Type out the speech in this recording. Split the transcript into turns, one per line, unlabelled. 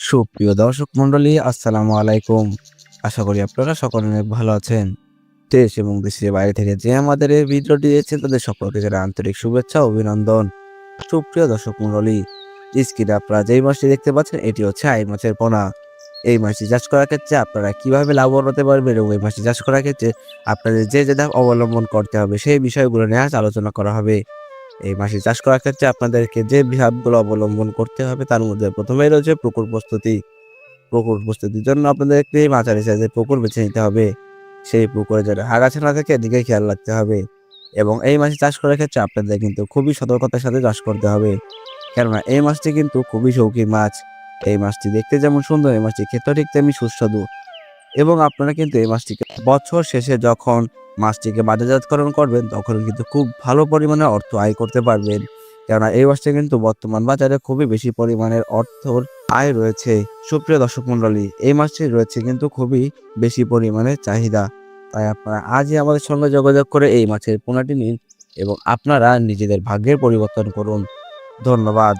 সুপ্রিয় দর্শক মন্ডলী, আসসালামু আলাইকুম। আশা করি আপনারা সকলে অনেক ভালো আছেন। দেশ এবং দেশের বাইরে থেকে যে আমাদের এই ভিডিওটি দেখছেন তাদের সকলকে জানাই আন্তরিক শুভেচ্ছা ও অভিনন্দন। সুপ্রিয় দর্শক মন্ডলী, স্ক্রিনে আপনারা যেই মাছটি দেখতে পাচ্ছেন এটি হচ্ছে আইড় মাছের পোনা। এই মাছটি চাষ করার ক্ষেত্রে আপনারা কিভাবে লাভবান হতে পারবেন এবং এই মাছটি চাষ করার ক্ষেত্রে আপনাদের যে ধাপ অবলম্বন করতে হবে সেই বিষয়গুলো নিয়ে আজ আলোচনা করা হবে। এই মাছটি চাষ করার ক্ষেত্রে আপনাদেরকে যে ধাপগুলো অবলম্বন করতে হবে তার মধ্যে প্রথমেই রয়েছে পুকুর প্রস্তুতি। পুকুর প্রস্তুতির জন্য আপনাদেরকে মাঝারি সাইজের পুকুর বেছে নিতে হবে। সেই পুকুরে যেন আগাছা না থাকে এদিকে খেয়াল রাখতে হবে এবং এই মাছটি চাষ করার ক্ষেত্রে আপনাদের কিন্তু খুবই সতর্কতার সাথে চাষ করতে হবে। কেননা এই মাছটি কিন্তু খুবই শৌখিন মাছ। এই মাছটি দেখতে যেমন সুন্দর, এই মাছটি খেতেও ঠিক তেমনি সুস্বাদু এবং আপনারা কিন্তু এই মাছটিকে বছর শেষে যখন মাছটিকে বাজারজাতকরণ করবেন তখন কিন্তু খুব ভালো পরিমাণে অর্থ আয় করতে পারবেন। কেননা এই মাছটি কিন্তু বর্তমান বাজারে খুবই বেশি পরিমাণের অর্থর আয় রয়েছে। সুপ্রিয় দর্শক মণ্ডলী, এই মাছটি রয়েছে কিন্তু খুবই বেশি পরিমাণে চাহিদা। তাই আপনারা আজই আমাদের সঙ্গে যোগাযোগ করে এই মাছের পোনাটি নিন এবং আপনারা নিজেদের ভাগ্যের পরিবর্তন করুন। ধন্যবাদ।